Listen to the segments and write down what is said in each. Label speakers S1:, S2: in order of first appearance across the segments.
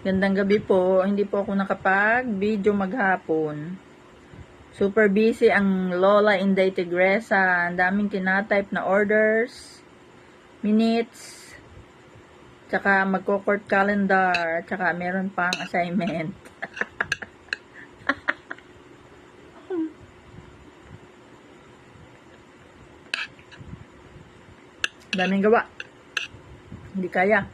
S1: Gandang gabi po. Hindi po ako nakapag-video maghapon. Super busy ang Lola Inday Tigresa. Ang daming tinatype na orders, minutes, tsaka magko-court calendar, tsaka meron pang assignment. Daming gawa. Hindi kaya.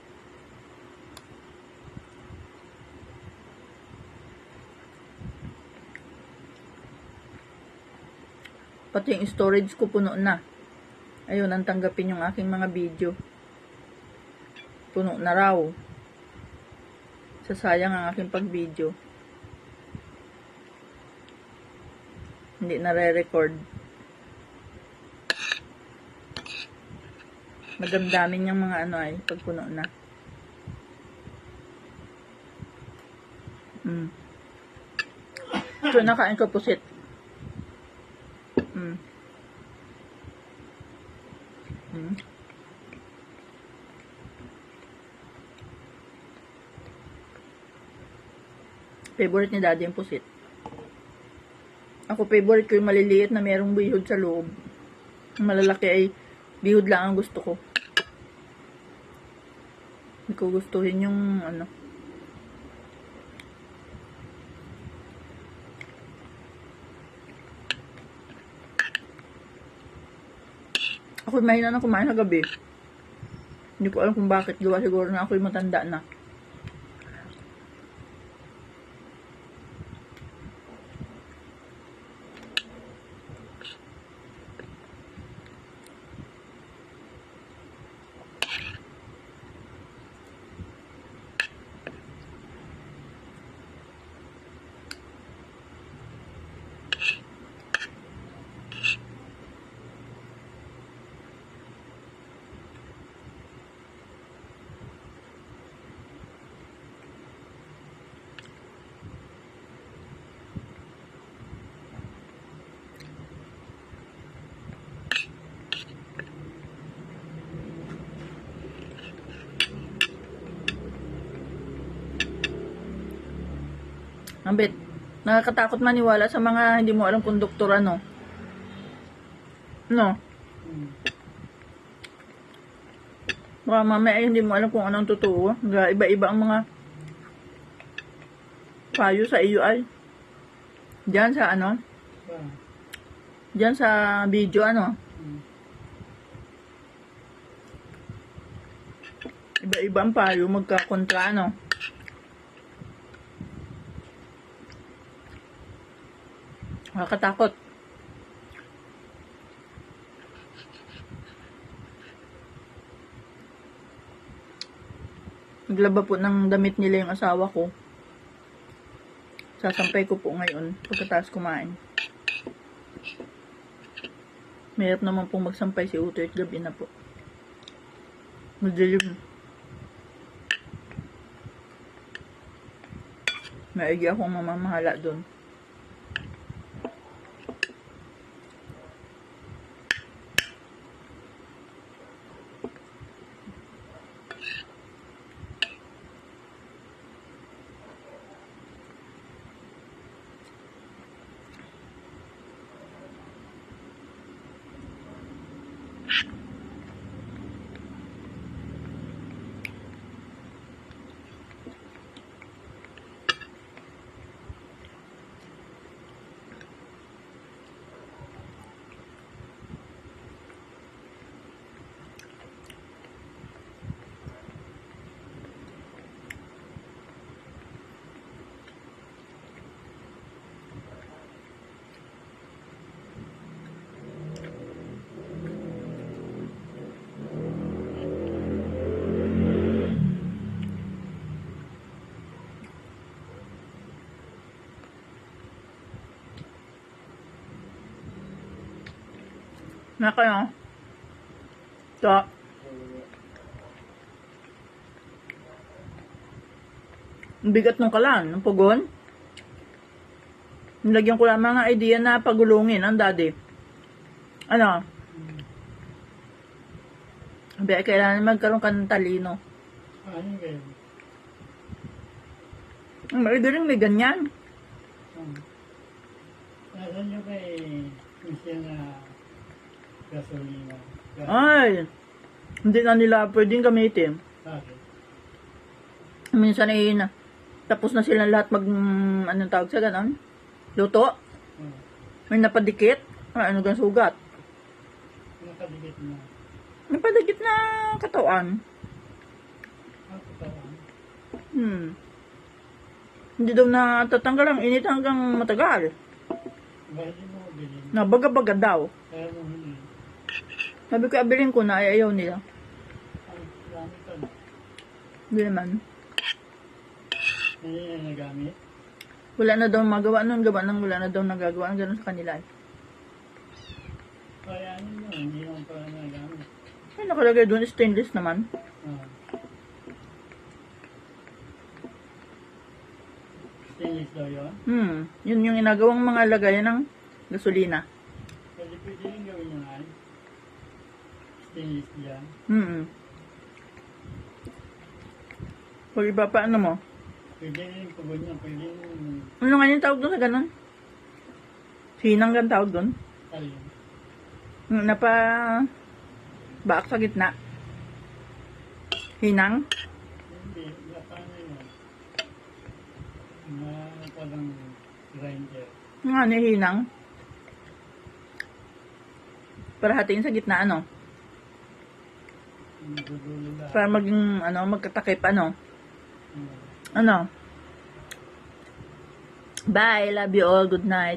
S1: Pati yung storage ko puno na. Ayun, ang tanggapin yung aking mga video. Puno na raw. Sasayang ang aking pag-video. Hindi na re-record. Madamdamin yung mga ano ay pag puno na. So, nakain ko pusit. Favorite ni Daddy yung pusit. Ako favorite ko yung maliliit na merong bihod sa loob. Yung malalaki ay bihod lang ang gusto ko. Hindi ko gustuhin yung ano. Ako mahina na kumain na gabi. Hindi ko alam kung bakit. Gawa siguro na ako'y matanda na. Ambit, nakakatakot maniwala sa mga hindi mo alam kung doktor ano. No? Baka mamaya hindi mo alam kung anong totoo. Iba-iba ang mga payo sa iyo ay. Diyan sa ano? Diyan sa video ano? Iba-iba ang payo, magkakontra ano? Nakakatakot. Naglaba po ng damit nila yung asawa ko. Sasampay ko po ngayon pagkatapos kumain. Mahirap naman pong magsampay si Utoy at gabi na po. Madilim. Maigi akong mamamahala doon. Na kayo. So, ang bigat ng kalan, ng pugon. Nilagyan ko lang mga idea na pagulungin ang daddy. Ano? Kailangan magkaroon ka ng talino.
S2: Ano yun?
S1: Ang mali rin may ganyan.
S2: Nasaan nyo kay Michelle na gasolina?
S1: Ay, hindi na nila pwedeng gamitin.
S2: Bakit?
S1: Minsan ay tapos na sila lahat anong tawag sa ganon? Luto?
S2: Oh,
S1: May napadikit? Ano gan sugat?
S2: nakadikit na.
S1: Napadikit na katawan.
S2: Katawan.
S1: Hindi daw na tatanggal ang init hanggang matagal.
S2: Bakit mo bilhin?
S1: Nabaga-baga daw.
S2: Kaya mo hindi.
S1: Sabi ko, abiling ko na, ay ayaw nila.
S2: Ang dami ka na.
S1: Hindi naman.
S2: Hindi na nagamit.
S1: Wala na daw magawa nun, gawa nang wala na daw nagagawa. Ang ganun sa kanila.
S2: Kaya ano mo, hindi naman pala nagamit.
S1: Ay, nakalagay doon, stainless naman.
S2: Ah. Stainless daw yun?
S1: Yun yung inagawang mga lagayan ng gasolina.
S2: Pwede rin gawin yung ay. Stainless dyan.
S1: Pag iba pa, ano mo?
S2: Pwede rin pagod niya, pwede rin
S1: Ano nga yung tawag doon sa ganun? Sinang gan tawag doon?
S2: alin.
S1: Napa baak sa gitna. Hinang?
S2: Hindi, paano yun? Na parang grinder.
S1: Nga ano yung hinang? Para hatiin sa gitna, ano?
S2: Dudulo lang.
S1: Para maging, magkatakip, ano? Ano? Bye, love you all, good night.